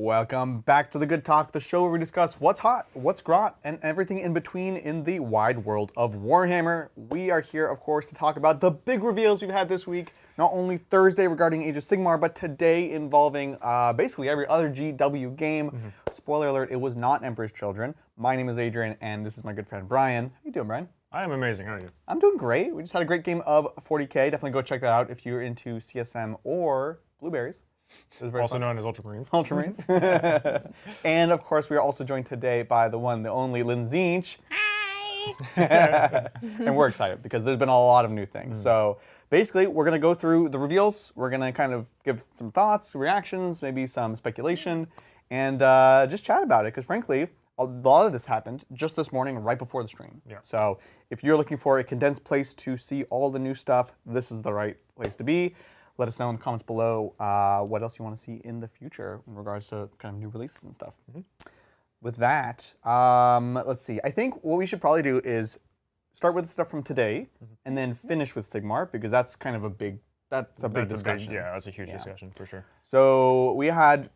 Welcome back to The Good Talk, the show where we discuss what's hot, what's grot, and everything in between in the wide world of Warhammer. We are here, of course, to talk about the big reveals we've had this week. Not only Thursday regarding Age of Sigmar, but today involving basically every other GW game. Spoiler alert, it was not Emperor's Children. My name is Adrian, and this is my good friend Brian. How you doing, Brian? I am amazing. How are you? I'm doing great. We just had a great game of 40K. Definitely go check that out if you're into CSM or Blueberries. Also known as Ultramarines. Ultramarines. And of course, we are also joined today by the one, the only, Linzinch. Hi! And we're excited because there's been a lot of new things. So basically, we're going to go through the reveals. We're going to kind of give some thoughts, reactions, maybe some speculation, and just chat about it. Because frankly, a lot of this happened just this morning, right before the stream. Yeah. So if you're looking for a condensed place to see all the new stuff, this is the right place to be. Let us know in the comments below what else you want to see in the future in regards to kind of new releases and stuff. With that, let's see. I think what we should probably do is start with stuff from today and then finish with Sigmar, because that's kind of a big, that's a big discussion. That's a huge discussion for sure. So we had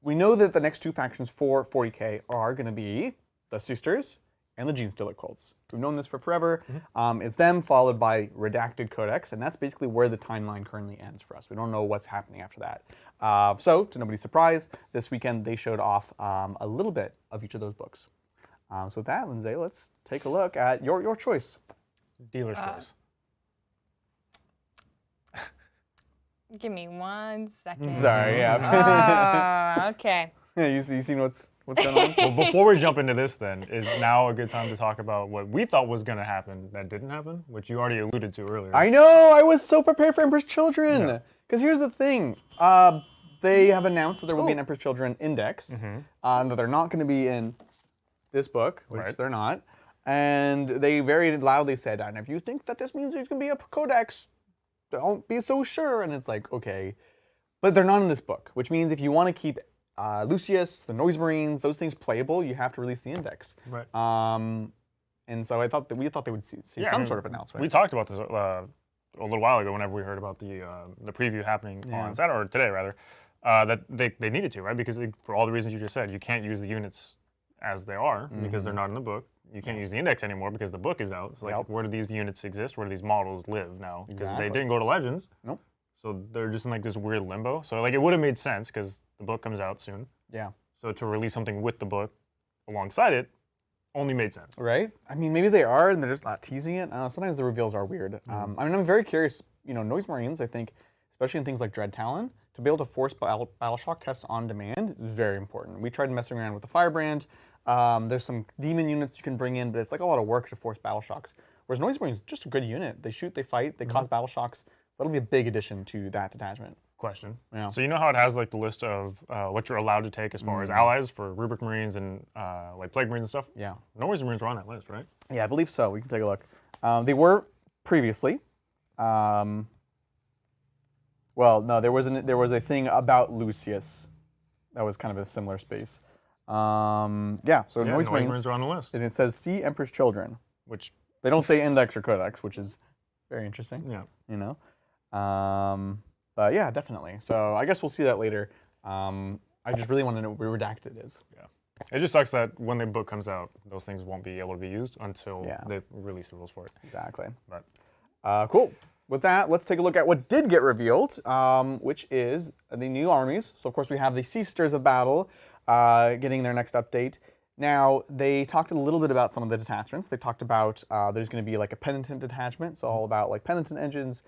we know that the next two factions for 40K are going to be the Sisters and the Genestealer cults. We've known this for forever. It's them followed by Redacted Codex, and that's basically where the timeline currently ends for us. We don't know what's happening after that. So, to nobody's surprise, this weekend they showed off a little bit of each of those books. So with that, Lindsay, let's take a look at your choice. Dealer's choice. Give me 1 second. Sorry, yeah. Oh, okay. You seen what's going on? Well, before we jump into this then, is now a good time to talk about what we thought was going to happen that didn't happen, which you already alluded to earlier. I know! I was so prepared for Emperor's Children! Because here's the thing. They have announced that there will be an Emperor's Children index, that they're not going to be in this book, which they're not. And they very loudly said, and if you think that this means there's going to be a codex, don't be so sure. And it's like, okay. But they're not in this book, which means if you want to keep Lucius, the Noise Marines, those things playable, you have to release the index. Right. And so we thought they would see some sort of announcement. We talked about this a little while ago whenever we heard about the preview happening on Saturday, or today rather, that they needed to, right? Because for all the reasons you just said, you can't use the units as they are because they're not in the book. You can't use the index anymore because the book is out. So like, where do these units exist? Where do these models live now? Because they didn't go to Legends. Nope. So they're just in like this weird limbo. So like it would have made sense because the book comes out soon. Yeah. So to release something with the book alongside it only made sense. Right? I mean, maybe they are and they're just not teasing it. I don't know, sometimes the reveals are weird. I mean, I'm very curious, Noise Marines, I think, especially in things like Dread Talon, to be able to force battle shock tests on demand is very important. We tried messing around with the Firebrand. There's some demon units you can bring in, but it's like a lot of work to force battle shocks. Whereas Noise Marines is just a good unit. They shoot, they fight, they cause battle shocks. So that'll be a big addition to that detachment. Question. Yeah. So you know how it has like the list of what you're allowed to take as far as allies for Rubric Marines and like Plague Marines and stuff? Yeah. Noise Marines are on that list, right? Yeah, I believe so. We can take a look. They were previously. Well, no, there was a thing about Lucius that was kind of a similar space. So Noise Marines are on the list. And it says see Emperor's Children, which they don't say index or codex, which is very interesting. Yeah. But yeah, definitely. So I guess we'll see that later. I just really want to know what Redacted is. Yeah. It just sucks that when the book comes out, those things won't be able to be used until they release the rules for it. Exactly. But cool. With that, let's take a look at what did get revealed, which is the new armies. So of course we have the Sisters of Battle getting their next update. Now, they talked a little bit about some of the detachments. They talked about there's going to be like a penitent detachment, so all about like penitent engines,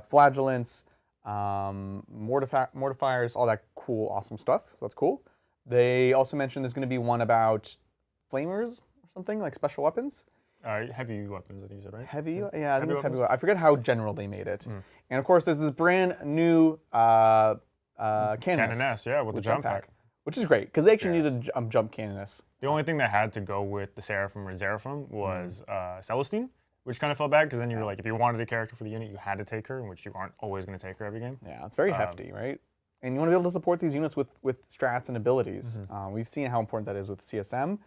flagellants, mortifiers, all that cool, awesome stuff. So that's cool. They also mentioned there's going to be one about flamers or something, like special weapons. Heavy weapons, I think you said, right? Heavy, yeah, I think it's heavy weapons. I forget how general they made it. And of course, there's this brand new Canoness, yeah, with the jump pack. Which is great, because they actually need a jump Canoness. The only thing that had to go with the Seraphim or Seraphim was Celestine, which kind of felt bad, because then you were like, if you wanted a character for the unit, you had to take her, which you aren't always going to take her every game. Yeah, it's very hefty, right? And you want to be able to support these units with strats and abilities. We've seen how important that is with CSM.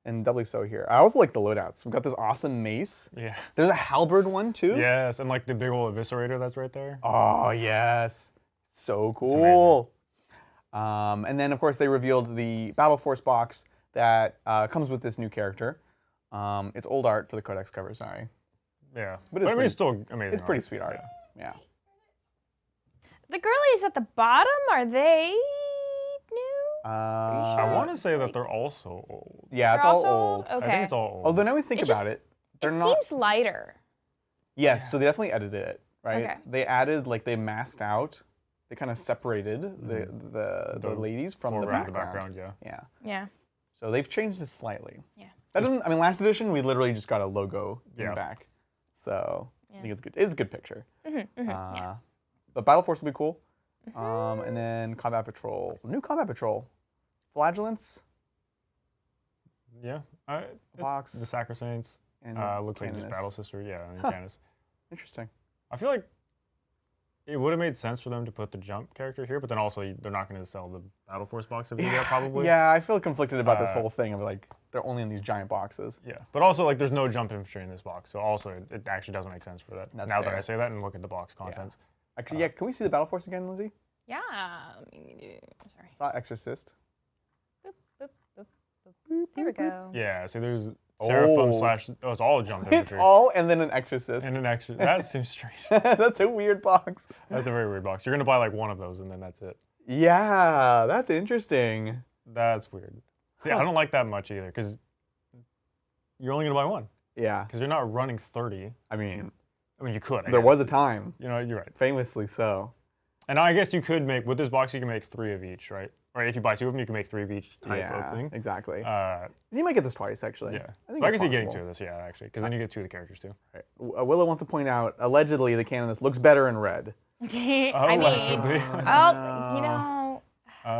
And doubly so here. I also like the loadouts. We've got this awesome mace. Yeah. There's a halberd one too. Yes, and like the big old eviscerator that's right there. Oh yes, so cool. And then, of course, they revealed the Battle Force box that comes with this new character. It's old art for the Codex cover, sorry. Yeah. But I mean, pretty, it's still amazing. It's pretty sweet art. Yeah. The girlies at the bottom, are they new? I want to say that they're also old. Yeah, it's They're all also old. Okay. I think it's all old. Although now we think It about just- it, they're it not. seems lighter. Yes, so they definitely edited it, right? Okay. They added, like, they masked out, they kind of separated the ladies from the foreground, background. yeah. Yeah. Yeah. So they've changed it slightly. Yeah. That doesn't. I mean, last edition we literally just got a logo in Yeah. the back, so I Yeah. think it's good. It's a good picture. Yeah. But Battle Force will be cool. And then Combat Patrol, new Combat Patrol, Flagellants Yeah. box. The Sacrosaints and looks like just Canonus. Battle Sister. Yeah, and Huh. Canis. Interesting. I feel like it would have made sense for them to put the Jump character here, but then also they're not going to sell the Battle Force box if they do that, probably. Yeah, I feel conflicted about this Uh, whole thing of like they're only in these giant boxes. Yeah, but also like there's no Jump infantry in this box, so also it actually doesn't make sense for that. That's now that fair. I say that and look at the box contents. Actually, yeah. Can we see the Battle Force again, Lindsay? Yeah. Let me do. Sorry. Saw Exorcist. Boop, boop, boop, boop. There we go. Yeah, see there's Seraphim Oh. slash it's all Jump It's infantry all and then an Exorcist. and an extra. That seems strange. That's a weird box. That's a very weird box. You're gonna buy like one of those and then that's it. Yeah, that's interesting. That's weird. See, I don't like that much either because you're only gonna buy one Yeah, because you're not running 30. I mean, I mean, you could. I there guess. was a time, You know, you're right. famously so. And I guess you could make with this box. You can make 3 of each, right? Or if you buy 2 of them, you can make 3 of each type Yeah, of thing. exactly. Uh, You might get this twice, actually. yeah. I think So I it's can see getting possible. 2 of this, yeah, actually, because then you get 2 of the characters too. Right. Willow wants to point out, allegedly, the Canonus looks better in red. I mean, Allegedly. oh, you know,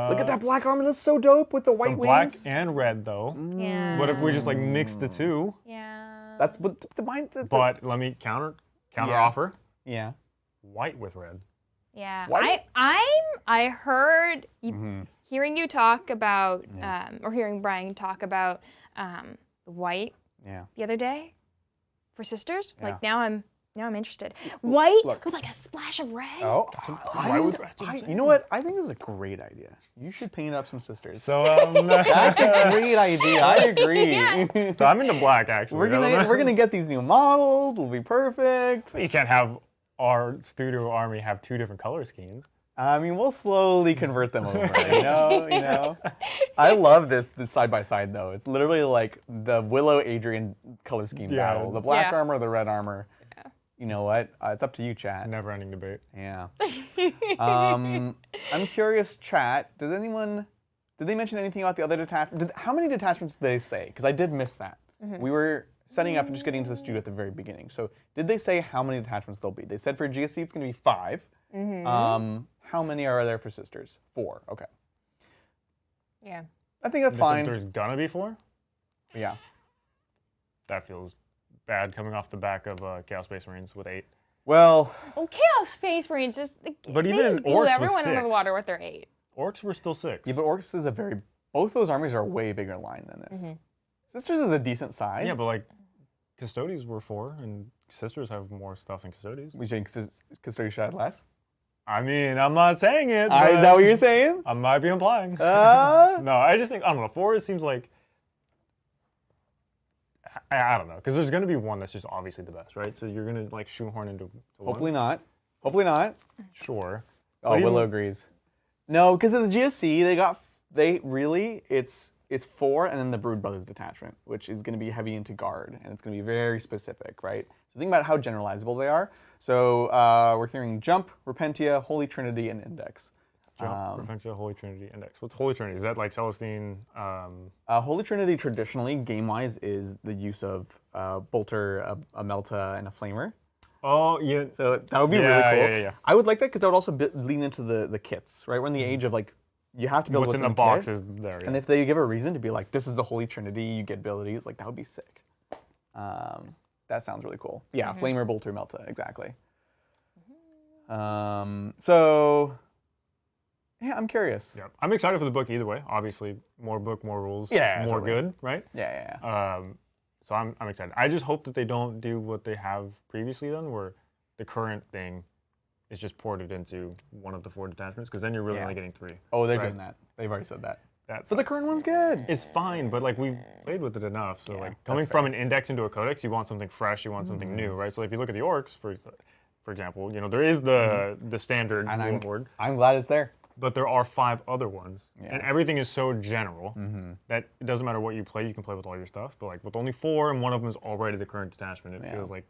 Look at that black armor. That's so dope with the The white black wings. and red though. yeah. What if we just like mix the 2? Yeah. That's what the mind. But let me counter Yeah. offer. Yeah. White with red. Yeah. Why- I heard you, Mm-hmm. hearing you talk about or hearing Brian talk about the white Yeah. the other day for sisters. Yeah. Like now I'm interested. White look. with like a splash of red. Oh, Why would- that's what I'm saying. you know what? I think this is a great idea. You should paint up some sisters. So That's a great idea. I agree. Yeah. so I'm into black actually. We're gonna get these new models. It'll be perfect. You can't have our studio army have 2 different color schemes. I mean, we'll slowly convert them over. You know. I love this side by side though. It's literally like the Willow Adrian color scheme Yeah. battle. The black Yeah. armor, the red armor. Yeah. You know what? It's up to you, chat. Never ending debate. Yeah. I'm curious, chat. Did they mention anything about the other detachments? How many detachments did they say? Because I did miss that. We were setting up and just getting into the studio at the very beginning. So did they say how many detachments there'll be? They said for GSC it's going to be 5. How many are there for sisters? 4. Okay. Yeah. I think that's They said fine. There's gonna be 4. Yeah. That feels bad coming off the back of Chaos Space Marines with 8. Well, Well, Chaos Space Marines just But they even just blew Orcs was everyone under the 6. water with their 8. Orcs were still 6. yeah, but Orcs is both those armies are a way bigger line than this. Sisters is a decent size. Yeah, but like Custodies were 4, and Sisters have more stuff than Custodies. We think Custodians should have less? I mean, I'm not saying it. Is but that what you're saying? I might be implying. Uh, No, I just think, I don't know, 4 seems like, I don't know, because there's going to be one that's just obviously the best, right? So you're going to like shoehorn into hopefully one. not. Hopefully not. Sure. Oh, But even- Willow agrees. No, because of the GSC, it's 4 and then the Brood Brothers detachment, which is going to be heavy into guard, and it's going to be very specific, right? So think about how generalizable they are. So we're hearing Jump, Repentia, Holy Trinity, and Index. Jump, Reventia, Holy Trinity, Index. What's Holy Trinity? Is that like Celestine? Holy Trinity traditionally, game-wise, is the use of Bolter, a Melta, and a Flamer. Oh, yeah. So that would be really Yeah, cool. yeah. I would like that because that would also lean into the kits, right? We're in the age of like, you have to build What's in the kit. box is there. Yeah. And if they give a reason to be like, this is the Holy Trinity, you get abilities, like that would be sick. That sounds really cool. Yeah, Flamer, Bolter, Melta, exactly. So, yeah, I'm curious. Yeah. I'm excited for the book either way. Obviously, more book, more rules, Yeah, more totally. good, right? Yeah. So I'm excited. I just hope that they don't do what they have previously done, where the current thing is just ported into one of the 4 detachments, because then you're really only getting 3. Oh, they're right? doing that. They've already said that. That's But the current one's good. It's fine, but like we've played with it enough. So like coming from an index into a codex, you want something fresh, you want something new, right? So if you look at the orcs, for example, there is the standard rule board, I'm glad it's there. but there are 5 other ones, and everything is so general that it doesn't matter what you play, you can play with all your stuff. But like with only 4, and one of them is already the current detachment, it feels like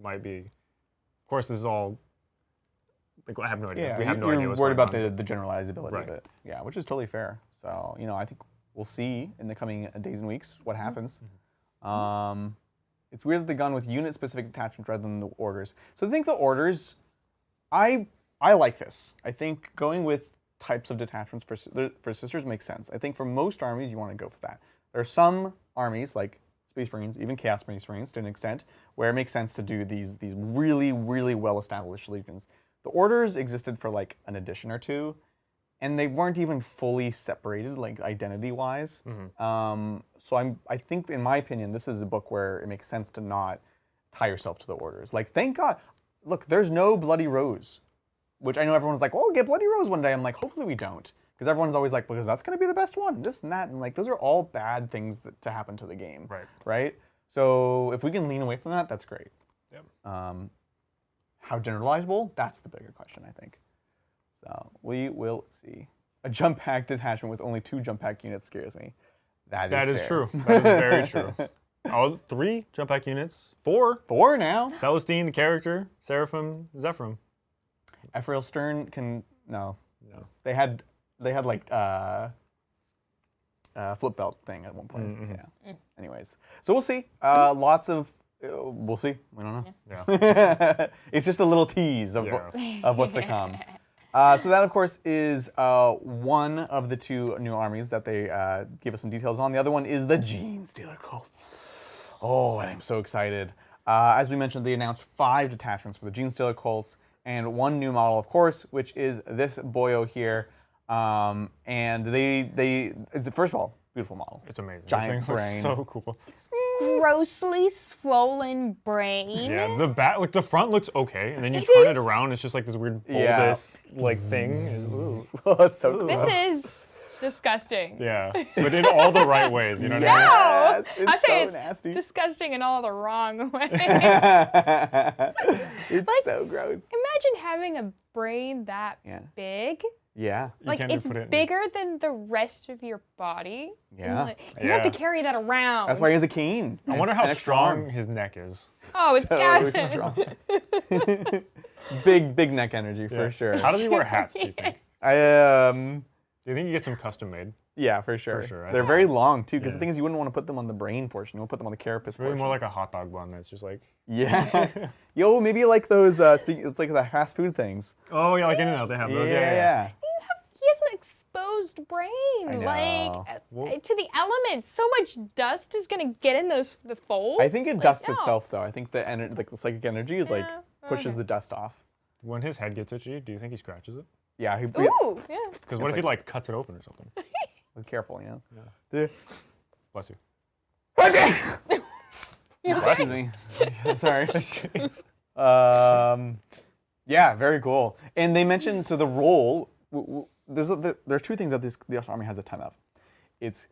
might be. Of course, this is all. Like, I have no idea. We have no idea what's worried going about on. the generalizability of it. Yeah, which is totally fair. So, I think we'll see in the coming days and weeks what happens. It's weird that they've gone with unit-specific detachments rather than the orders. So I think the orders, I like this. I think going with types of detachments for sisters makes sense. I think for most armies, you want to go for that. There are some armies, like Space Marines, even Chaos Space Marines to an extent, where it makes sense to do these really, really well-established legions. The orders existed for like an edition or 2, and they weren't even fully separated, like identity-wise. So I think, in my opinion, this is a book where it makes sense to not tie yourself to the orders. Like, thank God. Look, there's no Bloody Rose, which I know everyone's like, well, we'll get Bloody Rose one day. I'm like, hopefully we don't. Because everyone's always like, because that's going to be the best one, this and that. And like, those are all bad things to happen to the game. Right? So if we can lean away from that, that's great. Yep. How generalizable? That's the bigger question, I think. So we will see. A jump pack detachment with only 2 jump pack units scares me. That is true. That is very true. Oh, 3 jump pack units. 4. 4 now. Celestine, the character. Seraphim, Zephyrim. Ephraim Stern can no. They had like flip belt thing at one point. Yeah. Anyways, so we'll see. Lots of. We'll see. We don't know. Yeah. It's just a little tease of what's to come. So that, of course, is one of the 2 new armies that they give us some details on. The other one is the Genestealer cults. Oh, and I'm so excited. As we mentioned, they announced 5 detachments for the Genestealer cults and 1 new model, of course, which is this boyo here. And it's, first of all, beautiful model. It's amazing. Giant this thing brain. Looks so cool. Grossly swollen brain. Yeah, the front looks okay, and then you turn it around, it's just like this weird bulbous thing. Well, that's so cool. This is disgusting. Yeah, but in all the right ways, you know what I mean? Yes, it's I say so it's nasty. disgusting in all the wrong ways. It's so gross. Imagine having a brain that big. Yeah. Like, it's bigger than the rest of your body. Yeah. Like, you have to carry that around. That's why he has a cane. I wonder how strong his neck is. Oh, it's got strong. Big neck energy for sure. How does he wear hats, do you think? Do you think you get some custom made? Yeah, for sure. I They're think very long too, because the thing is, you wouldn't want to put them on the brain portion. You want to put them on the carapace Really portion. more like a hot dog bun that's just like... Yeah. Yo, maybe like those, it's like the fast food things. Oh, yeah, like In-N-Out, they have those. Yeah. He has an exposed brain. I know. Like, to the elements. So much dust is going to get in the folds. I think it dusts itself, though. I think the psychic energy is like pushes the dust off. When his head gets itchy, do you think he scratches it? Yeah. Ooh, yeah. Because what if he like cuts it open or something? Be careful, you know. Yeah. Bless you. Bless me. Sorry. Yeah, very cool. And they mentioned, so the role, there's 2 things that this army has a ton of. It's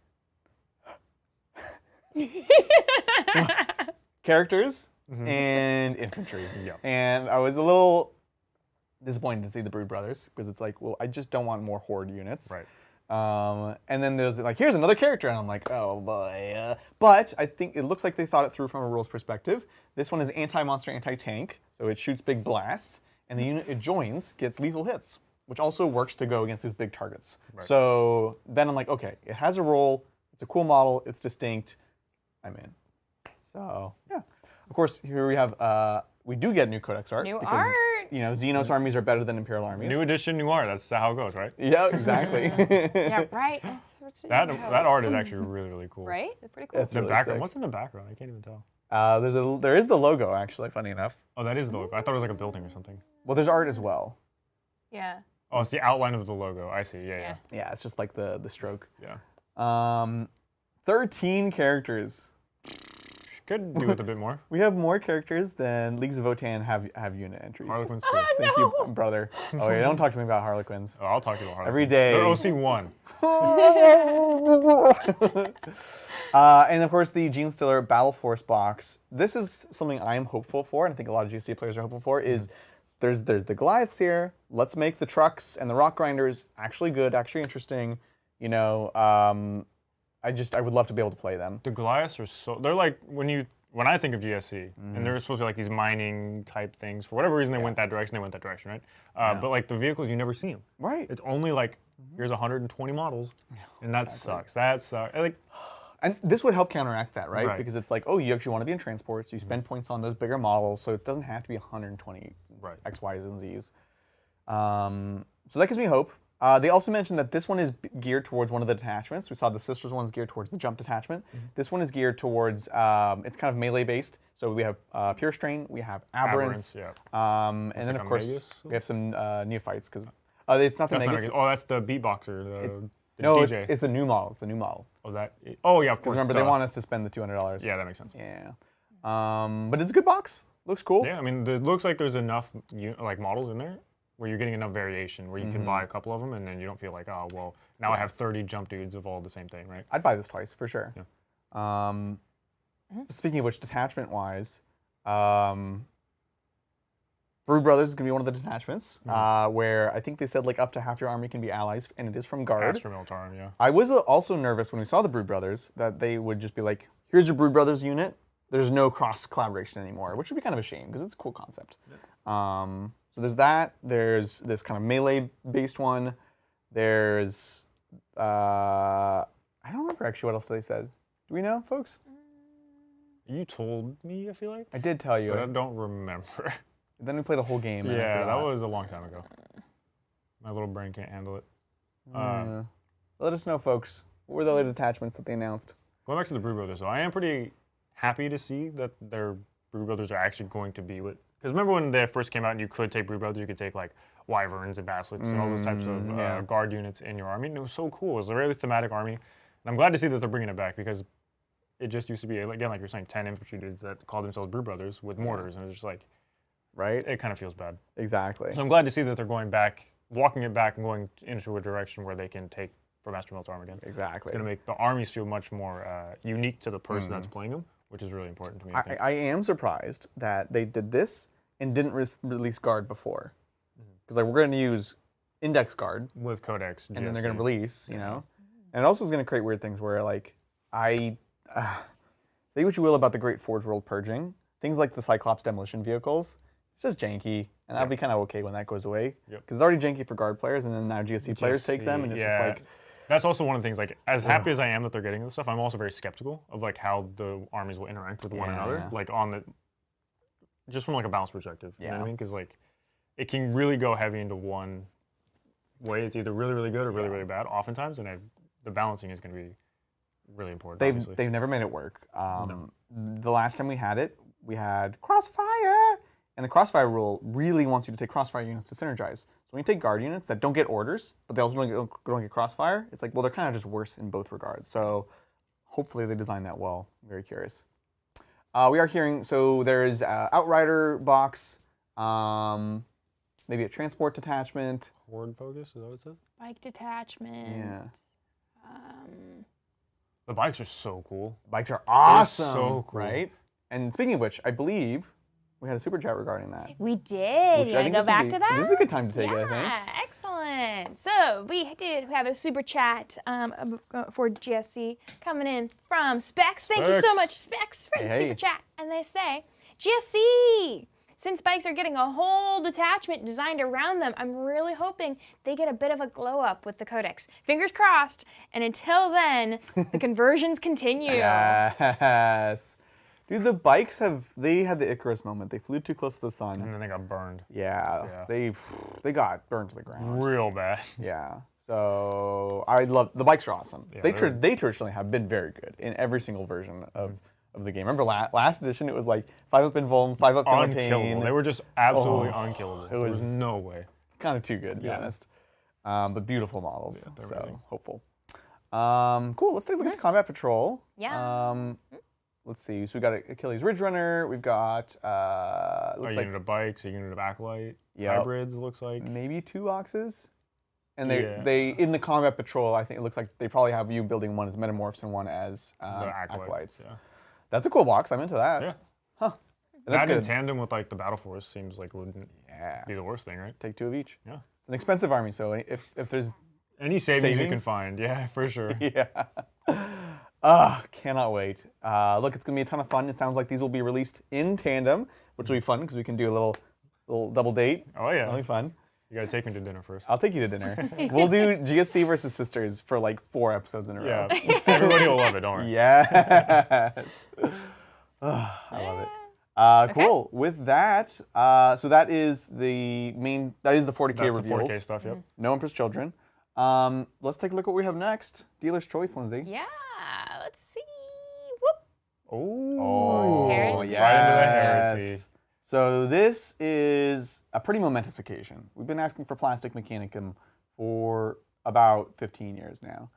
characters and infantry. Yep. And I was a little disappointed to see the Brood Brothers, because it's like, well, I just don't want more Horde units. Right. And then there's like, here's another character, and I'm like, oh boy. But I think it looks like they thought it through from a rules perspective. This one is anti-monster, anti-tank, so it shoots big blasts, and the unit it joins gets lethal hits, which also works to go against these big targets. Right. So then I'm like, okay, it has a role, it's a cool model, it's distinct, I'm in. So yeah. Of course, here we have, we do get new codex art. New art. You know, Xenos armies are better than Imperial armies. New edition, new art. That's how it goes, right? Yeah, exactly. Yeah, right. That art is actually really, really cool. Right? It's pretty cool. It's the really background. sick. What's in the background? I can't even tell. There is the logo, actually, funny enough. Oh, that is the logo. I thought it was like a building or something. Well, there's art as well. Yeah. Oh, it's the outline of the logo. I see. Yeah. Yeah, it's just like the stroke. Yeah. 13 characters. Could do with a bit more. We have more characters than Leagues of Votann have unit entries. Harlequins too. Thank you, brother. Oh, yeah, don't talk to me about Harlequins. Oh, I'll talk to you about Harlequins. Every day. They're OC1. And of course, the Genestealer Battle Force box. This is something I'm hopeful for, and I think a lot of GC players are hopeful for, is there's the Goliaths here. Let's make the trucks and the rock grinders actually good, actually interesting. You know, I would love to be able to play them. The Goliaths are so, they're like, when I think of GSC, and they're supposed to be like these mining type things, for whatever reason they went that direction, right? But like the vehicles, you never see them. Right. It's only like, here's 120 models, and that sucks. That sucks. And this would help counteract that, right? Right. Because it's like, oh, you actually want to be in transports, you spend points on those bigger models, so it doesn't have to be 120 X, Y's, and Z's. So that gives me hope. They also mentioned that this one is geared towards one of the detachments. We saw the Sisters one's geared towards the jump detachment. This one is geared towards, it's kind of melee based. So we have Pure Strain, we have Aberrants, and then of course Magus? we have some Neophytes, because it's not the that's Magus. not, oh, that's the beatboxer, the No, DJ. it's a new model. It's a new model. Oh, oh yeah, of course. Remember, they want us to spend the $200. Yeah, that makes sense. Yeah. But it's a good box. Looks cool. Yeah, I mean, it looks like there's enough like models in there where you're getting enough variation where you can buy a couple of them and then you don't feel like, oh, well, now I have 30 jump dudes of all the same thing, right? I'd buy this twice for sure. Yeah. Speaking of which, detachment-wise, Brood Brothers is going to be one of the detachments, where I think they said like up to half your army can be allies, and it is from Guard. Astra Militarum, yeah. I was also nervous when we saw the Brood Brothers that they would just be like, here's your Brood Brothers unit. There's no cross-collaboration anymore, which would be kind of a shame because it's a cool concept. So there's that. There's this kind of melee-based one. There's, I don't remember actually what else they said. Do we know, folks? You told me, I feel like. I did tell you. But I don't remember. Then we played a whole game. And Yeah, that was a long time ago. My little brain can't handle it. Let us know, folks. What were the other detachments that they announced? Going back to the Brood Brothers, though, I am pretty happy to see that their Brood Brothers are actually going to be with. Because remember when they first came out and you could take Brood Brothers, you could take like Wyverns and Basilisks and all those types of guard units in your army. And it was so cool. It was a really thematic army. And I'm glad to see that they're bringing it back because it just used to be, again, like you're saying, 10 infantry dudes that called themselves Brood Brothers with mortars. And it's just like, right? It kind of feels bad. Exactly. So I'm glad to see that they're going back, walking it back and going into a direction where they can take from Astra Militarum again. Exactly. It's going to make the armies feel much more unique to the person that's playing them, which is really important to me. I am surprised that they did this and didn't release Guard before. Because like we're going to use Index Guard. With Codex, and then they're going to release, you know? And it also is going to create weird things where like, say what you will about the Great Forge World Purging, things like the Cyclops demolition vehicles, it's just janky, and I'll be kind of okay when that goes away. Because it's already janky for Guard players, and then now GSC players take them, and it's just like... That's also one of the things, like, as happy as I am that they're getting this stuff, I'm also very skeptical of, like, how the armies will interact with one another. Like, just from, like, a balance perspective. You know what I mean? Because, like, it can really go heavy into one way. It's either really, really good or really, really bad, oftentimes, and the balancing is going to be really important, They've never made it work. The last time we had it, we had Crossfire! And the Crossfire rule really wants you to take Crossfire units to synergize. So when you take Guard units that don't get orders, but they also don't get Crossfire, it's like, well, they're kind of just worse in both regards. So hopefully they design that well. I'm very curious. We are hearing, so there's Outrider box, maybe a transport detachment. Horde focus, is that what it says? Bike detachment. Yeah. The bikes are so cool. Bikes are awesome. They're so cool. Right? And speaking of which, I believe we had a super chat regarding that. We did. You want to go back to that? This is a good time to take it, I think. Yeah, excellent. So we did have a super chat for GSC coming in from Specs. Thank you so much, Specs, for the super chat. And they say, GSC, since bikes are getting a whole detachment designed around them, I'm really hoping they get a bit of a glow up with the Codex. Fingers crossed. And until then, the conversions continue. Yes. Dude, the bikes they had the Icarus moment. They flew too close to the sun. And then they got burned. Yeah. They got burned to the ground. Real bad. Yeah. So I love, the bikes are awesome. Yeah, they traditionally have been very good in every single version of the game. Remember last edition, it was like 5-up Invuln, 5-up Pain. They were just absolutely unkillable. There was no way. Kind of too good, to be honest. But beautiful models. Yeah, so hopeful. Cool. Let's take a look at the Combat Patrol. Yeah. let's see. So we got Achilles Ridge Runner. We've got looks a like unit of bikes, a unit of acolyte, Yep. hybrids. Looks like maybe 2 oxes. And they Yeah. they in the combat patrol, I think it looks like they probably have you building one as metamorphs and one as the acolytes. Yeah. That's a cool box. I'm into that. Yeah. Huh. And that's That in good. tandem with like the battle force seems like it wouldn't Yeah. be the worst thing, right? Take 2 of each. Yeah. It's an expensive army, so if there's Any savings you can Savings? find, yeah, for sure. yeah. Cannot wait. Look, it's gonna be a ton of fun. It sounds like these will be released in tandem, which will be fun because we can do a little double date. Oh yeah. That'll be fun. You gotta take me to dinner first. I'll take you to dinner. We'll do GSC versus Sisters for like 4 episodes in a row. Yeah. Everybody will love it. Don't worry. Yes. I love it. Cool. With that, so that is the 40K That's the reveals. 4K stuff. Yep. No Empress Children. Let's take a look what we have next. Dealer's choice, Lindsay. Yeah, let's see. Whoop. Oh. Heresy. yes. Right into the heresy. So this is a pretty momentous occasion. We've been asking for Plastic Mechanicum for about 15 years now.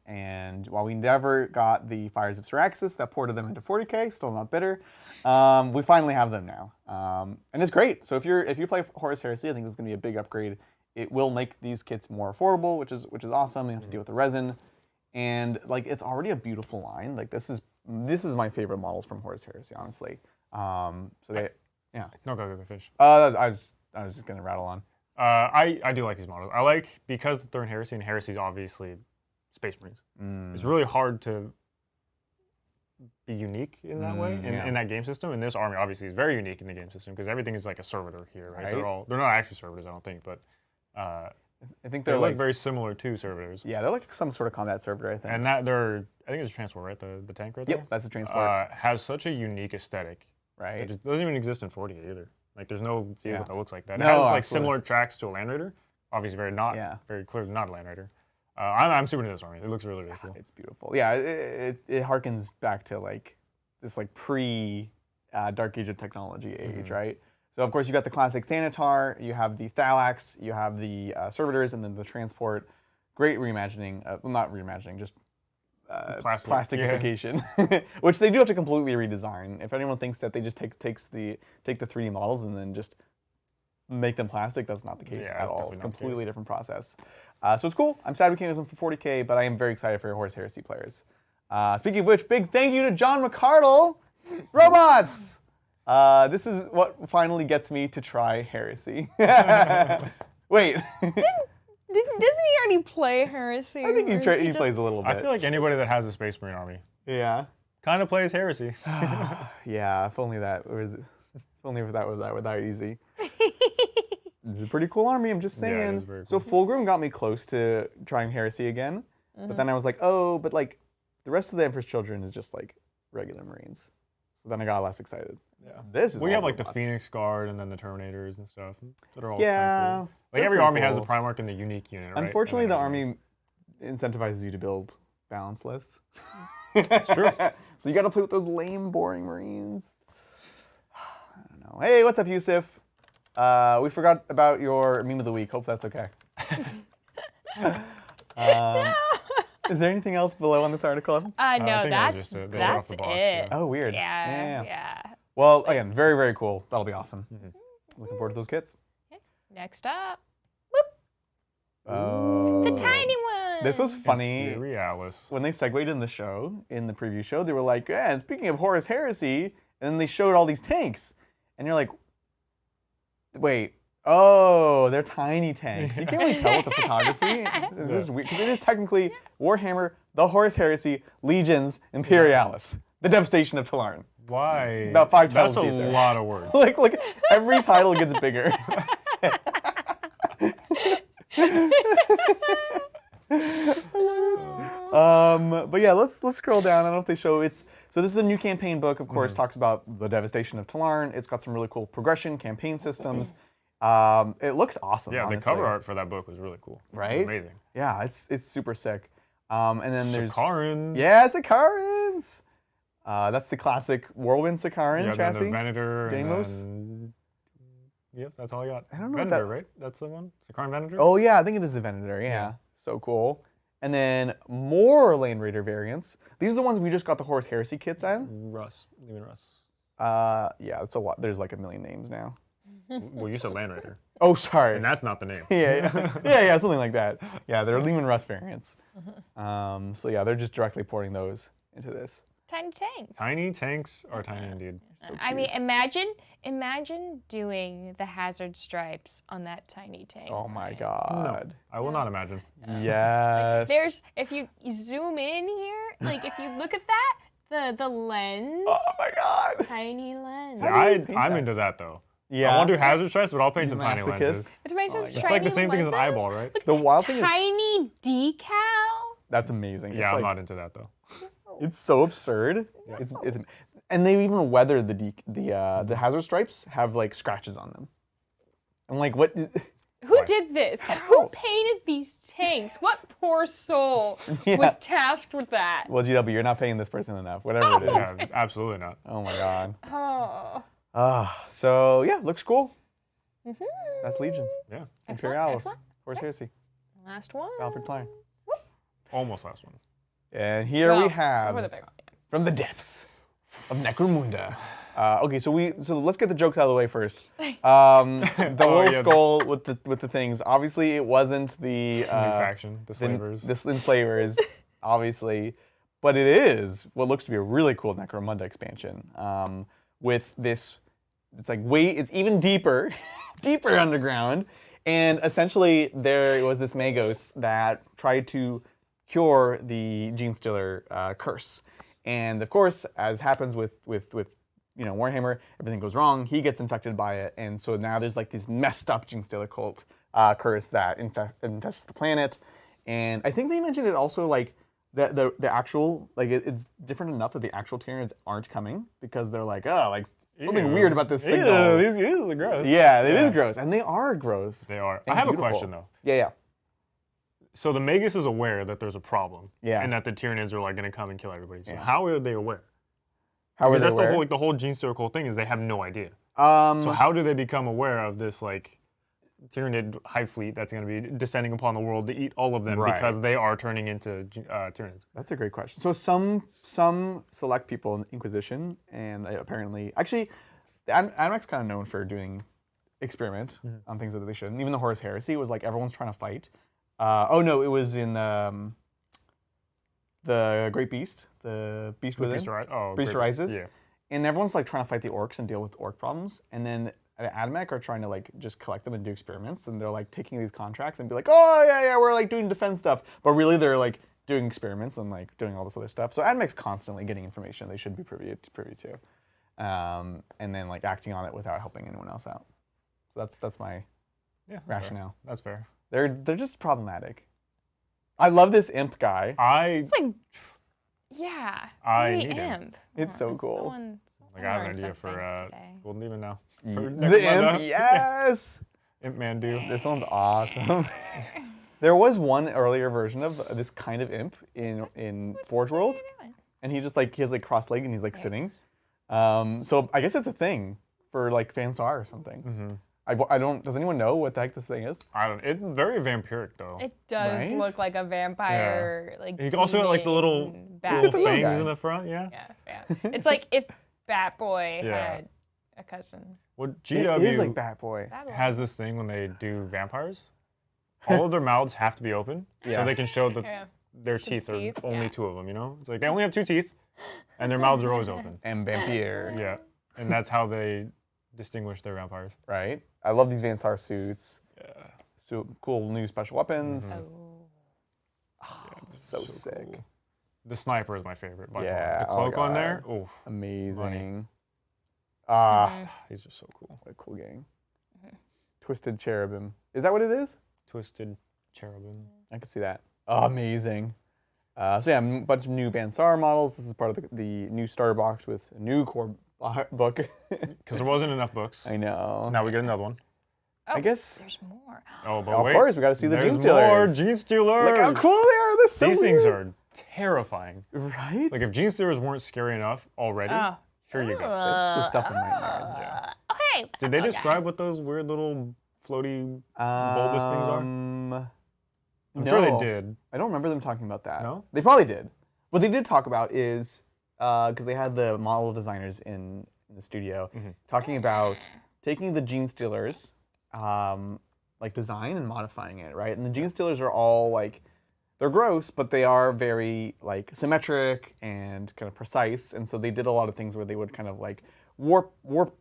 And while we never got the Fires of Syraxis that ported them into 40K, still not bitter, we finally have them now. And it's great. So if you play Horus Heresy, I think this is going to be a big upgrade. It will make these kits more affordable, which is awesome. You don't have to deal with the resin. And like it's already a beautiful line. Like this is my favorite models from Horus Heresy, honestly. So they, yeah. No, go finish. I was just gonna rattle on. I do like these models. I like because they're in Heresy, and Heresy is obviously Space Marines. It's really hard to be unique in that way in that game system. And this army obviously is very unique in the game system because everything is like a servitor here, right? They're not actually servitors, I don't think, but I think they're like very similar to servitors. yeah, they're like some sort of combat servitor, I think. And I think it's a transport, right? The tank right there. Yep, that's a transport. Has such a unique aesthetic. Right. It just doesn't even exist in 40 either. Like there's no vehicle that looks like that. It No, has like absolutely. similar tracks to a Land Raider. Obviously very clearly not a Land Raider. I'm super into this army. It looks really, really cool. It's beautiful. Yeah, it harkens back to like this like pre Dark Age of technology age, right? So of course you got the classic Thanatar, you have the Thalax, you have the servitors, and then the transport. Great reimagining. Well, not reimagining, just plasticification, which they do have to completely redesign. If anyone thinks that they just take the 3D models and then just make them plastic, that's not the case at all. It's a completely different process. So it's cool. I'm sad we can't use them for 40K, but I am very excited for your Horus Heresy players. Speaking of which, big thank you to John McCardle. Robots! This is what finally gets me to try Heresy. Wait. Doesn't he already play Heresy? I think he just... plays a little bit. I feel like anybody that has a Space Marine army Yeah. kind of plays Heresy. Yeah, if only that were that easy. This is a pretty cool army, I'm just saying. Yeah, it is very So cool. Fulgrim got me close to trying Heresy again, but then I was like, oh, but like the rest of the Emperor's Children is just like regular Marines. So then I got less excited. Yeah. This is We all have like the robots. Phoenix Guard and then the Terminators and stuff that are all Yeah, kind of cool. Like they're every pretty army has a cool. Primarch and the unique unit, right? Unfortunately, And the then army incentivizes you to build balanced lists. It's true. So you got to play with those lame, boring Marines. I don't know. Hey, what's up, Yusuf? We forgot about your meme of the week. Hope that's okay. Is there anything else below on this article? No, I think that was that's just they showed off the box, it. Oh, weird. Yeah. Well, again, very, very cool. That'll be awesome. Looking forward to those kits. Next up, Oh. the tiny one. This was funny. Imperialis. When they segued in the show, in the preview show, they were like, yeah, and speaking of Horus Heresy, and then they showed all these tanks. And you're like, wait, oh, they're tiny tanks. You can't really tell with the photography. It's just weird, because it is technically Warhammer, the Horus Heresy, Legions, Imperialis, the Devastation of Talarn. Why? About 5 titles That's a deep there. lot of words. Like, look, every title gets bigger. But yeah, let's scroll down. I don't know if they show so this is a new campaign book, of course, talks about the devastation of Talarn. It's got some really cool progression, campaign systems. It looks awesome. Yeah, honestly. the cover art for that book was really cool. It was Right? amazing. Yeah, it's super sick. And then there's Sakaran. yeah, Sakarans. That's the classic Whirlwind Sakaran Yeah, chassis. then the Venator. Deimos? And then, yep, that's all I got. I don't know what Venator, that- right? That's the one? Sakaran Venator? Oh yeah, I think it is the Venator. Yeah, so cool. And then more Land Raider variants. These are the ones we just got the Horus Heresy kits in. Russ. Even Russ. Yeah, it's a lot. There's like a million names now. Well, you said Land Raider. Oh, sorry. And that's not the name. yeah, something like that. Yeah, they're Lehman Russ variants. So yeah, they're just directly porting those into this. Tiny tanks. Tiny tanks are tiny indeed. So I mean, cute. imagine doing the hazard stripes on that tiny tank. Oh my God. I will not imagine. Yes. There's, if you zoom in here, like if you look at that, the lens. Oh my God. Tiny lens. See, I've seen I'm that. into that though. Yeah. I won't do hazard stripes, but I'll paint some tiny Masochist. lenses. It's amazing. It's like the same thing as an eyeball, right? The wild thing is Tiny decal. that's amazing. Yeah, It's I'm like, not into that though. It's so absurd. It's and they even weather the hazard stripes have like scratches on them. I'm like, what? Who did this? Who painted these tanks? What poor soul was tasked with that? Well, GW, you're not paying this person enough. Whatever it is. Yeah, absolutely not. Oh my God. Oh. So yeah, looks cool. That's Legions. Yeah. Imperialis. Excellent. Horus Heresy. Last one. Alfred Klein. Almost last one. And here we have Over the big one. from the depths of Necromunda. Okay, so let's get the jokes out of the way first. The little skull with the things. Obviously, it wasn't the New faction, the slavers. The enslavers, obviously, but it is what looks to be a really cool Necromunda expansion. With this, it's like it's even deeper, deeper underground, and essentially there was this Magos that tried to cure the Genestealer curse. And of course, as happens with Warhammer, everything goes wrong. He gets infected by it, and so now there's like this messed up Genestealer cult curse that infests the planet. And I think they mentioned it also like the actual it's different enough that the actual Tyranids aren't coming because they're like something weird about this signal. These are gross. Yeah, it is gross, and they are gross. They are. And I have beautiful. a question though. Yeah. So the Magus is aware that there's a problem, Yeah. and that the Tyranids are like going to come and kill everybody. So Yeah. how are they aware? How are Because they that's aware? the whole Genestealer cult thing is they have no idea. So how do they become aware of this like Tyranid hive fleet that's going to be descending upon the world to eat all of them Right. because they are turning into Tyranids? That's a great question. So some select people in Inquisition, and apparently, actually, the Animac's kind of known for doing experiment on things that they shouldn't. Even the Horus Heresy was like everyone's trying to fight. Oh no, it was in the Great Beast, the Beast Within. Beast Arises. Yeah. And everyone's like trying to fight the orcs and deal with orc problems. And then the Adamac are trying to like just collect them and do experiments. And they're like taking these contracts and be like, oh yeah, we're like doing defense stuff. But really they're like doing experiments and like doing all this other stuff. So Adamac's constantly getting information they should be privy to. And then like acting on it without helping anyone else out. So that's my rationale. That's fair. They're just problematic. I love this imp guy. It's like, I maybe need him. imp. It's so cool. Someone Like I have an learned idea for something today. Golden Demon now. For The Necromunda. imp, yes. Imp Man do. This one's awesome. There was one earlier version of this kind of imp in Forge World, and he has like cross leg and he's like sitting. So I guess it's a thing for like Fansar or something. I don't. Does anyone know what the heck this thing is? I don't. It's very vampiric though. It does Right? look like a vampire, like You can also got like the little bat Look at the little fangs guy. in the front. Yeah. Yeah. It's like if Bat Boy Yeah. had a cousin. What It is like GW Bat Boy. Batboy. has this thing when they do vampires. All of their mouths have to be open, Yeah. so they can show that Yeah. their teeth are teeth, only yeah. two of them. You know, it's like they only have two teeth, and their mouths are always open. And Vampire, Yeah, and that's how they distinguish their vampires. right? I love these Vansar suits. Yeah. So cool new special weapons. Oh. So sick. Cool. The sniper is my favorite by Yeah, far. The oh cloak on God. there, oof, Amazing. these are so cool. What a cool gang. Twisted Cherubim. Is that what it is? Twisted cherubim. I can see that. Amazing. So yeah, a bunch of new Vansar models. This is part of the new starter box with a new core book. Because there wasn't enough books. I know. Now we get another one. I guess. There's more. Oh, but Of wait. course, we got to see the There's Genestealers. more Genestealers. Look how cool they are. They're so These things weird. are terrifying. Right? Like if Genestealers weren't scary enough already, here you go. This is the stuff of nightmares. Okay. Did they describe what those weird little floaty bulbous things are? I'm sure they did. I don't remember them talking about that. No? They probably did. What they did talk about is, because they had the model designers in the studio, talking about taking the Genestealers, like design and modifying it, right? And the Genestealers are all like, they're gross, but they are very like symmetric and kind of precise. And so they did a lot of things where they would kind of like warp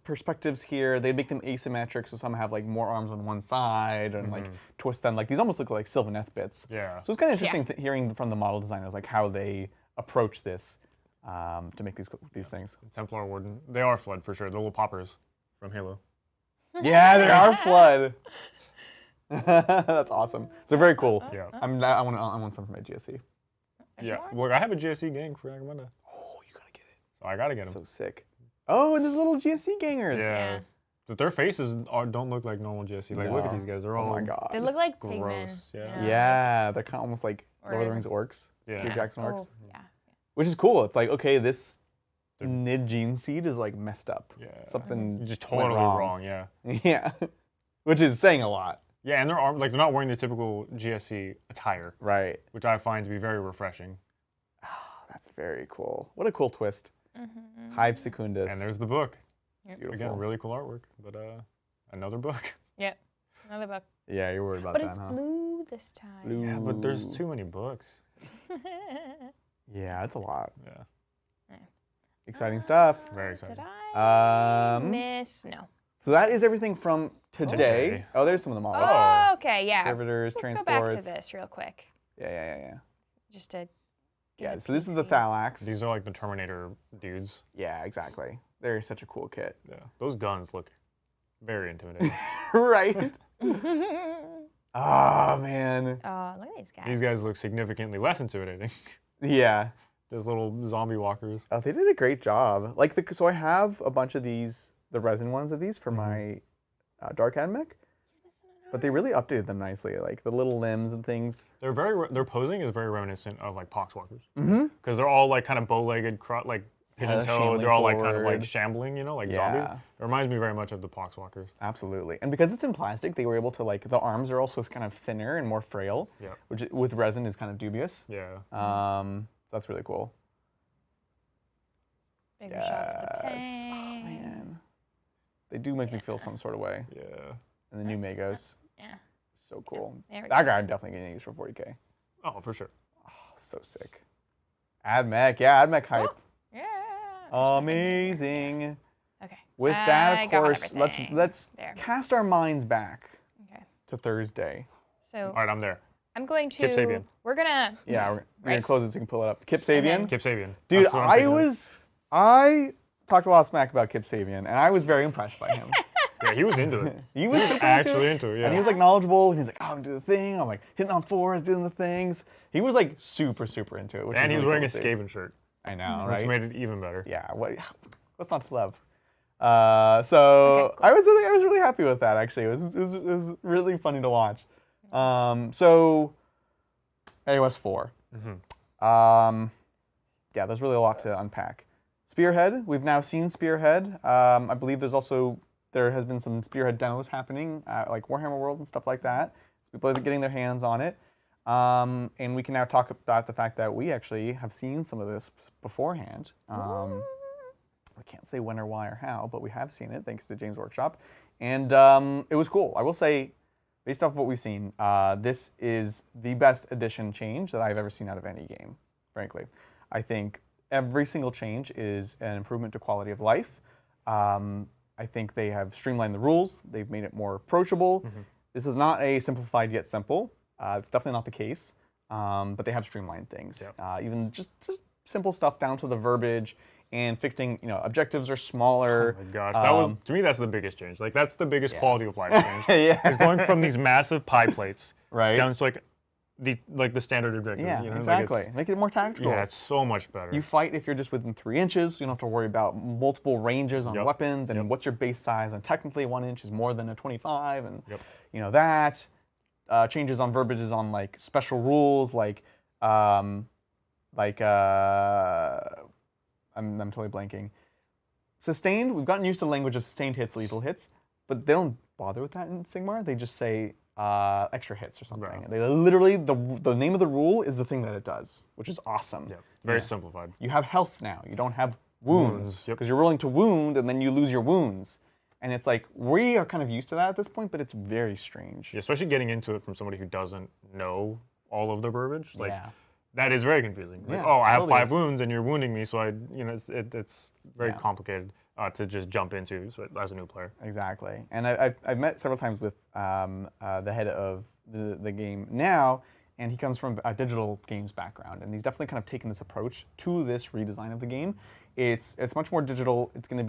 perspectives here. They'd make them asymmetric, so some have like more arms on one side and like twist them. Like these almost look like Sylvaneth bits. Yeah. So it's kind of interesting hearing from the model designers like how they approach this to make these things. Templar Warden. They are Flood for sure. They're little poppers from Halo. Yeah, they are Flood. That's awesome. So very cool. Yeah. I want some for my GSC. Yeah. Well, I have a GSC gang for Necromunda. Oh, you gotta get it. So I gotta get them. So sick. Oh, and there's little GSC gangers. Yeah. But their faces don't look like normal GSC. Like, look at these guys. They're all Oh my god. They look like gross. pigmen. Yeah. Yeah, they're kind of almost like Or- Lord of the Rings orcs. Yeah. Peter Jackson orcs. Oh, yeah. Which is cool. It's like, okay, this gene seed is like messed up. Yeah. Something Just went totally wrong. Yeah. Yeah. Which is saying a lot. Yeah, and they're not wearing the typical GSC attire, Right. which I find to be very refreshing. Oh, that's very cool. What a cool twist. Hive secundus. And there's the book. Beautiful. Again, really cool artwork, but another book. Yep. Another book. Yeah, you're worried about But that, it's huh? blue this time. Blue. Yeah, but there's too many books. Yeah, it's a lot. Yeah. Exciting stuff. Very exciting. Did I miss? No. So that is everything from today. Today. Oh, there's some of the models. Oh, okay, yeah. Servitors, Let's transports. go back to this real quick, Yeah. just to. Yeah, so this is the Thalax. These are like the Terminator dudes. Yeah, exactly. They're such a cool kit. Yeah. Those guns look very intimidating. Right? Oh, man. Oh, look at these guys. These guys look significantly less intimidating. Yeah. Just little zombie walkers. Oh, they did a great job. Like, so I have a bunch of these, the resin ones of these for my Dark Admech, but they really updated them nicely. Like the little limbs and things. Their posing is very reminiscent of like poxwalkers. Because they're all like kind of bow-legged, like pigeon-toed. shambling They're all like kind of forward. like shambling, you know, like Yeah. zombies. It reminds me very much of the poxwalkers. Absolutely. And because it's in plastic, they were able to, like, the arms are also kind of thinner and more frail, Yeah. which with resin is kind of dubious. Yeah. That's really cool. Bigger shots of the Yes. tank. Oh, man. They do make me feel some sort of way. Yeah. And the new Magos. Yeah. So cool. There we That go. guy I'm definitely going to use for 40K. Oh, for sure. Oh, so sick. Admech. Yeah, Admech hype. Yeah. Amazing. Okay. With that, I of got course, everything. let's There. cast our minds back Okay. to Thursday. So All right, I'm there. I'm going to. Kip Sabian. We're gonna. Yeah, we're going Right. to close it so you can pull it up. Kip And then- Sabian. Kip Sabian. Dude, That's what I'm thinking of. I talked a lot of smack about Kip Sabian, and I was very impressed by him. Yeah, he was into it. He was super Actually into it, yeah. And he was like knowledgeable, and he's like, oh, I'm doing the thing. I'm like hitting on fours, doing the things. He was like super into it. Which And he was really wearing cool a to see. Skaven shirt, I know, which right? made it even better. Yeah, what's not to love? So Okay, cool. I was really happy with that, actually. It was really funny to watch. So AOS 4. Yeah, there's really a lot to unpack. Spearhead, we've now seen Spearhead. I believe there has been some Spearhead demos happening at like Warhammer World and stuff like that. So people are getting their hands on it. And we can now talk about the fact that we actually have seen some of this beforehand. We can't say when or why or how, but we have seen it thanks to James Workshop. And it was cool. I will say, based off of what we've seen, this is the best addition change that I've ever seen out of any game, frankly. I think every single change is an improvement to quality of life. I think they have streamlined the rules. They've made it more approachable. This is not a simplified yet simple. It's definitely not the case, but they have streamlined things. Yep. Even just simple stuff down to the verbiage and fixing, objectives are smaller. Oh my gosh, that was to me that's the biggest change. Like that's the biggest quality of life change. Yeah. Is going from these massive pie plates Right. down to like the standard objective. Yeah, you know? exactly. Like Make it more tactical. yeah, it's so much better. You fight if you're just within 3 inches. You don't have to worry about multiple ranges on Yep. weapons and Yep. what's your base size. And technically 1 inch is more than a 25. And Yep. that. Changes on verbiages on like special rules like I'm totally blanking. Sustained, we've gotten used to the language of sustained hits, lethal hits, but they don't bother with that in Sigmar. They just say extra hits or something. Right. They literally, the name of the rule is the thing that it does, which is awesome. Yeah, very simplified. You have health now. You don't have wounds because you're rolling to wound and then you lose your wounds. And it's like, we are kind of used to that at this point, but it's very strange. Yeah, especially getting into it from somebody who doesn't know all of the verbiage. Like, that is very confusing. Like, oh, I have 5 wounds and you're wounding me, so it's very complicated to just jump into as a new player. Exactly. And I've met several times with the head of the game now, and he comes from a digital games background, and he's definitely kind of taken this approach to this redesign of the game. It's much more digital. This is going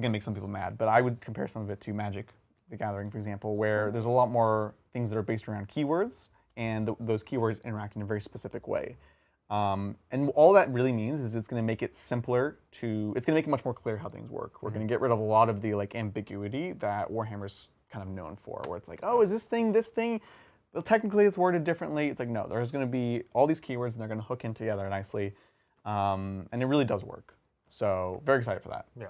to make some people mad, but I would compare some of it to Magic the Gathering, for example, where there's a lot more things that are based around keywords, and those keywords interact in a very specific way. And all that really means is it's going to make it simpler it's going to make it much more clear how things work. We're going to get rid of a lot of the ambiguity that Warhammer's kind of known for, where it's like, oh, is this thing? Well, technically it's worded differently. It's like, no, there's going to be all these keywords and they're going to hook in together nicely. And it really does work. So very excited for that. Yeah.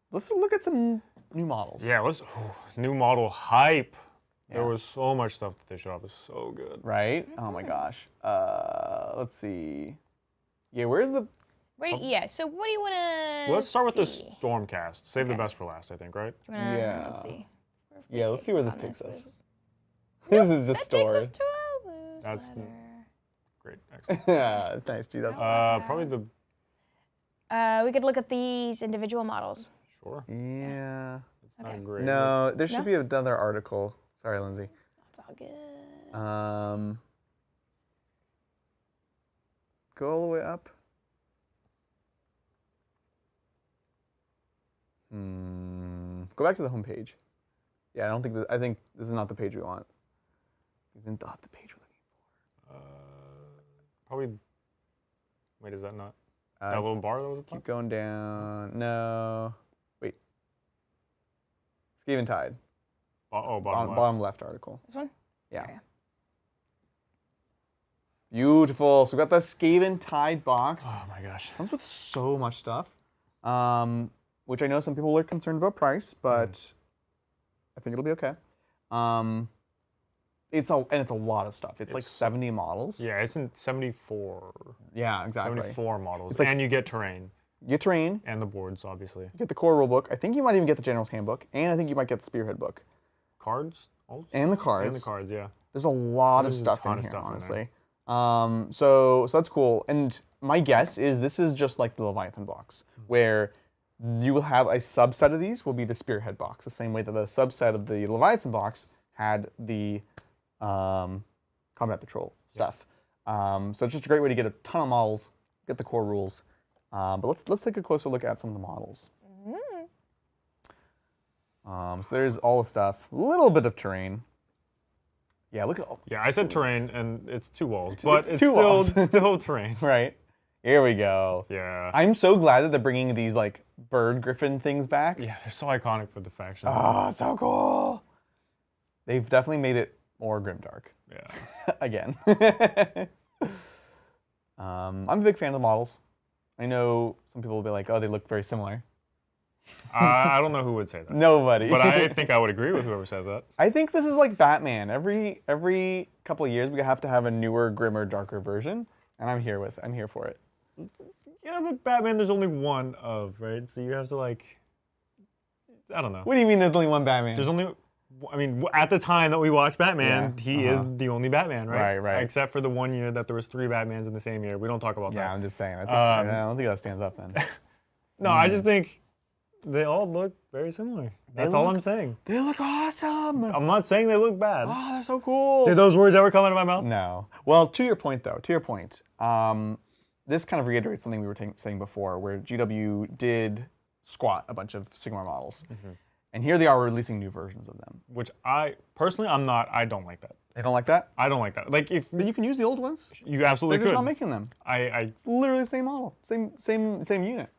Let's look at some new models. Yeah, new model hype. There was so much stuff that they showed off. It was so good. Right? Oh my gosh. Let's see. Yeah, where's the... so what do you want to Let's start with the Stormcast. Save the best for last, I think, right? Let's see. Let's see where this takes us. This is just story. That takes us to a That's newsletter. great. Excellent. Yeah, it's nice, dude. That's probably the... we could look at these individual models. Sure. Yeah. It's not great. No, there should be another article. Sorry, Lindsay. That's all good. Go all the way up. Go back to the home page. Yeah, I think this is not the page we want. This isn't the page we're looking for. Probably. Wait, is that not that little bar that was at the top? Keep going down. No. Wait. Skaven Tide. Bottom left article. This one? Yeah. Okay. Beautiful. So we got the Skaven Tide box. Oh my gosh. Comes with so much stuff, which I know some people are concerned about price, but I think it'll be okay. It's a lot of stuff. It's like 70 models. Yeah, it's in 74. Yeah, exactly. 74 models, like, and you get terrain. You get terrain. And the boards, obviously. You get the core rulebook. I think you might even get the General's Handbook, and I think you might get the Spearhead book. Cards? Also? And the cards. And the cards, yeah. There's a lot of stuff in here, honestly. So that's cool. And my guess is this is just like the Leviathan box, where you will have a subset of these will be the Spearhead box, the same way that the subset of the Leviathan box had the Combat Patrol stuff. So it's just a great way to get a ton of models, get the core rules. But let's take a closer look at some of the models. So there's all the stuff, a little bit of terrain. Yeah, look at all. Yeah, I said terrain, and it's 2 walls, but it's still terrain. Right. Here we go. Yeah. I'm so glad that they're bringing these like bird griffin things back. Yeah, they're so iconic for the faction. Oh, so cool. They've definitely made it more grimdark. Yeah. Again. I'm a big fan of the models. I know some people will be like, oh, they look very similar. I don't know who would say that. Nobody. But I think I would agree with whoever says that. I think this is like Batman. Every couple of years we have to have a newer, grimmer, darker version, and I'm here for it. Yeah, but Batman, there's only one of, right? So you have to like, I don't know. What do you mean there's only one Batman? There's only, I mean, at the time that we watched Batman, he is the only Batman, right? Right. Except for the one year that there was 3 Batmans in the same year. We don't talk about that. Yeah, I'm just saying. I don't think that stands up then. No, I just think they all look very similar. That's all I'm saying. They look awesome. I'm not saying they look bad. Oh, they're so cool. Did those words ever come out of my mouth? No. Well, to your point, though, this kind of reiterates something we were saying before, where GW did squat a bunch of Sigmar models. And here they are releasing new versions of them. Which I don't like that. They don't like that? I don't like that. Like But you can use the old ones. You absolutely They're could. just not making them. It's literally the same model. Same unit.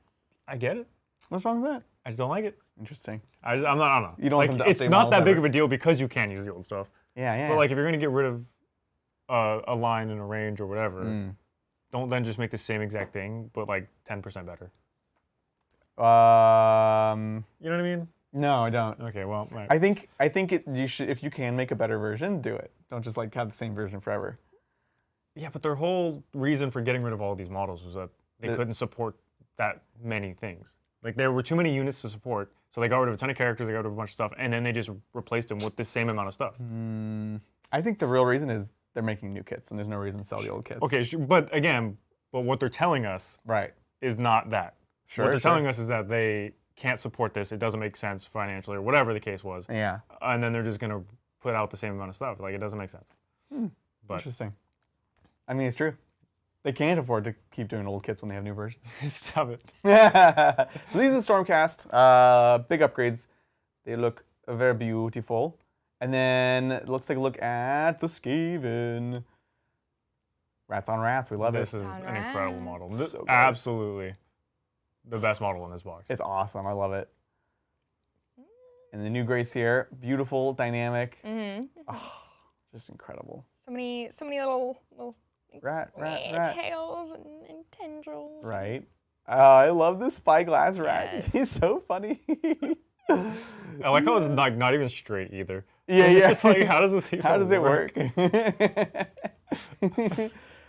I get it. What's wrong with that? I just don't like it. Interesting. I don't know. You don't want them to it's update not that models big ever. of a deal because you can use the old stuff. Yeah. But like if you're gonna get rid of a line in a range or whatever, don't then just make the same exact thing, but like 10% better. You know what I mean? No, I don't. Okay, well, right. I think you should, if you can make a better version, do it. Don't just like have the same version forever. Yeah, but their whole reason for getting rid of all these models was that they couldn't support that many things. Like there were too many units to support, so they got rid of a ton of characters, they got rid of a bunch of stuff, and then they just replaced them with the same amount of stuff. I think the real reason is they're making new kits, and there's no reason to sell the old kits. Okay, but again, what they're telling us is not that. Sure. What they're telling us is that they can't support this, it doesn't make sense financially, or whatever the case was. Yeah. And then they're just going to put out the same amount of stuff. Like, it doesn't make sense. But interesting. I mean, it's true. They can't afford to keep doing old kits when they have new versions. Stop it. So these are the Stormcast. Big upgrades. They look very beautiful. And then let's take a look at the Skaven. Rats on rats. We love This it. is an incredible model. So Absolutely the best model in this box. It's awesome. I love it. And the new Grace here. Beautiful, dynamic. Oh, just incredible. So many little Rat. tails and tendrils. Right. I love this spyglass rat. Yes. He's so funny. I like how it's like not even straight either. Yeah. It's just like, how does this even How does it work?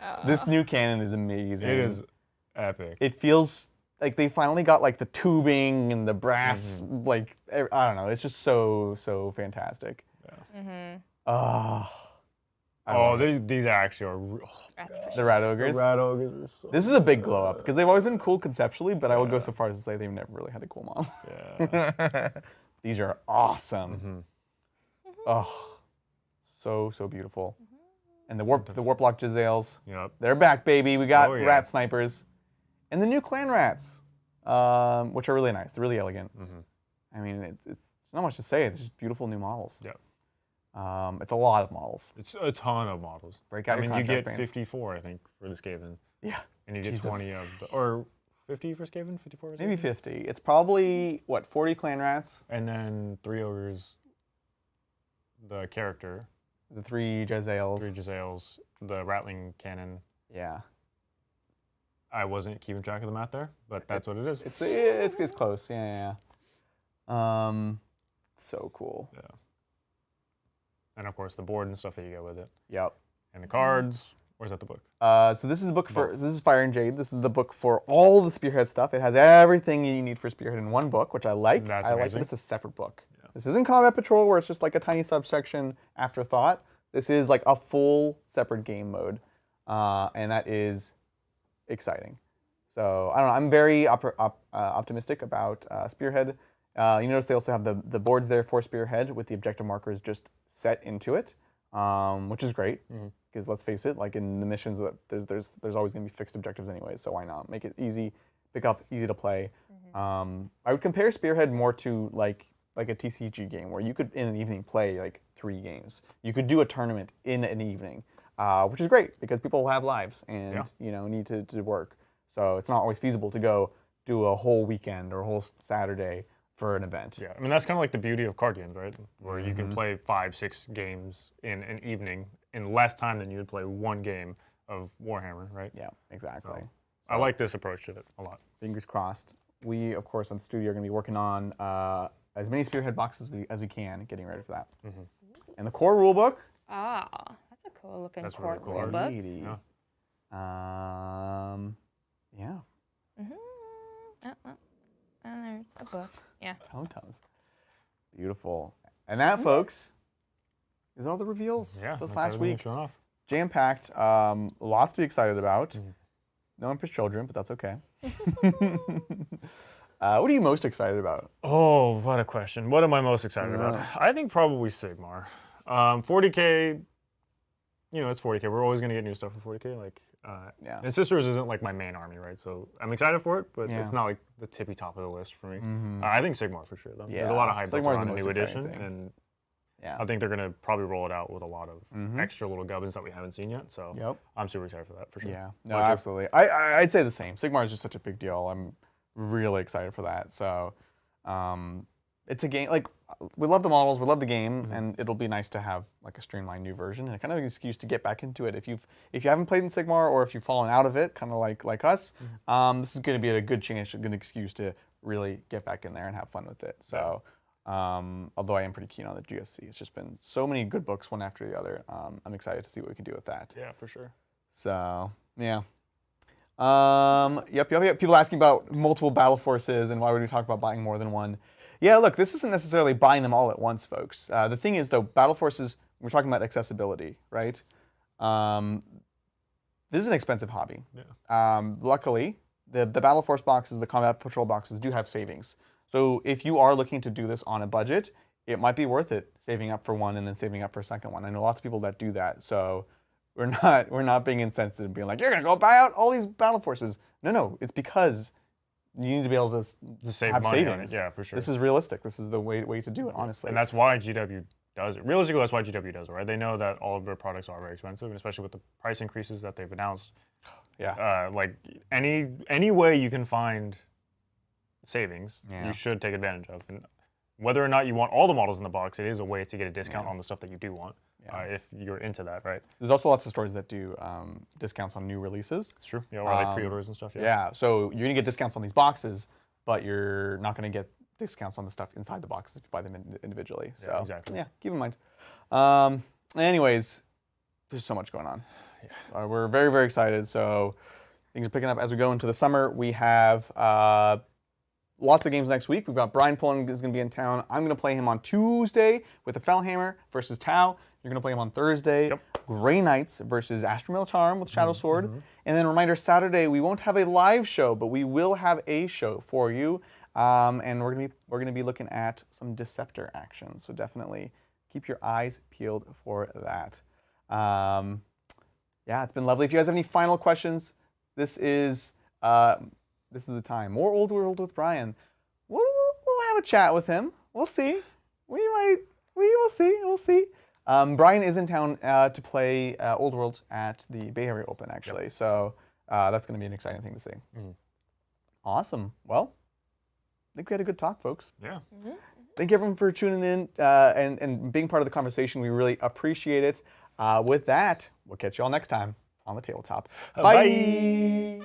Oh. This new cannon is amazing. It is epic. It feels like they finally got like the tubing and the brass, like, I don't know. It's just so fantastic. These actually are. The rat ogres. The rat ogres are so. This is a big glow up because they've always been cool conceptually, but I would go so far as to say they've never really had a cool model. Yeah. These are awesome. Oh, so beautiful. And the Warplock Jezzails. Yep. They're back, baby. We got Oh, yeah. rat snipers. And the new clan rats, which are really nice. They're really elegant. I mean, it's not much to say. It's just beautiful new models. Yep. It's a lot of models. It's a ton of models. Break out I your mean, you contract get bands. 54, I think, for the Skaven. Yeah. And you get Jesus. 20 of the, or 50 for Skaven, 54 for Skaven? Maybe 50. It's probably, what, 40 clan rats? And then 3 ogres, the character, The 3 Jezzails. 3 Jezzails, the Rattling Cannon. Yeah. I wasn't keeping track of the math there, but that's what it is. It's close. Yeah. So cool. Yeah. And of course the board and stuff that you get with it. Yep. And the cards. Where's that the book? So this is a book for, this is Fire and Jade. This is the book for all the Spearhead stuff. It has everything you need for Spearhead in one book, which I like. That's I like amazing. that it's a separate book. Yeah. This isn't Combat Patrol where it's just like a tiny subsection afterthought. This is like a full separate game mode. And that is exciting. So I don't know, I'm very optimistic about Spearhead. You notice they also have the boards there for Spearhead with the objective markers just set into it, which is great. Because let's face it, like in the missions, there's always going to be fixed objectives anyway. So why not make it easy, pick up, easy to play. I would compare Spearhead more to like a TCG game where you could in an evening play like 3 games. You could do a tournament in an evening, which is great because people have lives and need to work. So it's not always feasible to go do a whole weekend or a whole Saturday for an event. Yeah, I mean that's kind of like the beauty of card games, right? Where you can play 5-6 games in an evening in less time than you would play 1 game of Warhammer, right? Yeah, exactly. So, I like this approach to it a lot. Fingers crossed. We, of course, on the studio are going to be working on as many Spearhead boxes as we can, getting ready for that. And the core rulebook. Oh, that's a cool looking That's really cool. book. Yeah. Yeah. And there's a book. Yeah. Totums. Beautiful. And that, folks, is all the reveals Yeah, this that's last everything week. shown off. Jam-packed. Lots to be excited about. No Empress Children, but that's okay. What are you most excited about? Oh, what a question. What am I most excited about? I think probably Sigmar. 40K, it's 40K. We're always going to get new stuff for 40K. And Sisters isn't like my main army, right? So I'm excited for it, but it's not like the tippy top of the list for me. I think Sigmar for sure, though. Yeah. There's a lot of hype Sigmar's around the a new most edition, exciting thing. and I think they're going to probably roll it out with a lot of extra little gubbins that we haven't seen yet. So I'm super excited for that, for sure. Yeah, no, absolutely. I'd say the same. Sigmar is just such a big deal. I'm really excited for that. So it's a game, like, we love the models, we love the game, and it'll be nice to have like a streamlined new version and kind of an excuse to get back into it. If you haven't played in Sigmar or if you've fallen out of it, kind of like us, this is going to be a good chance, a good excuse to really get back in there and have fun with it. So Although I am pretty keen on the GSC. It's just been so many good books, one after the other. I'm excited to see what we can do with that. Yeah, for sure. So, yeah. Yep. People asking about multiple battle forces and why would we talk about buying more than one? Yeah, look, this isn't necessarily buying them all at once, folks. The thing is, though, battle forces, we're talking about accessibility, right? This is an expensive hobby. Yeah. Luckily, the battle force boxes, the combat patrol boxes do have savings. So if you are looking to do this on a budget, it might be worth it saving up for one and then saving up for a second one. I know lots of people that do that. So we're not being insensitive and being like, you're gonna go buy out all these battle forces. No, it's because you need to be able to save have money savings. on it. Yeah, for sure. This is realistic. This is the way to do it, honestly. And that's why GW does it. Realistically, that's why GW does it, right? They know that all of their products are very expensive, and especially with the price increases that they've announced. Yeah. Like any way you can find savings, Yeah. you should take advantage of. And whether or not you want all the models in the box, it is a way to get a discount on the stuff that you do want, if you're into that, right? There's also lots of stores that do discounts on new releases. It's true. Yeah, or like pre-orders and stuff. Yeah, so you're gonna get discounts on these boxes, but you're not gonna get discounts on the stuff inside the boxes if you buy them individually. So Yeah, exactly. Yeah, keep in mind. Anyways, there's so much going on. Yeah. We're very, very excited. So things are picking up as we go into the summer. We have lots of games next week. We've got Brian Pullen is going to be in town. I'm going to play him on Tuesday with the Fellhammer versus Tau. You're going to play him on Thursday. Yep. Grey Knights versus Astra Militarum with Shadow Sword. And then reminder, Saturday we won't have a live show, but we will have a show for you. And we're gonna be looking at some Deceptor action. So definitely keep your eyes peeled for that. Yeah, it's been lovely. If you guys have any final questions, this is the time. More Old World with Brian. We'll have a chat with him. We'll see. We will see. We'll see. Brian is in town to play Old World at the Bay Area Open, actually. Yep. So that's going to be an exciting thing to see. Awesome. Well, I think we had a good talk, folks. Yeah. Thank you, everyone, for tuning in and being part of the conversation. We really appreciate it. With that, we'll catch you all next time on the Tabletop. Bye.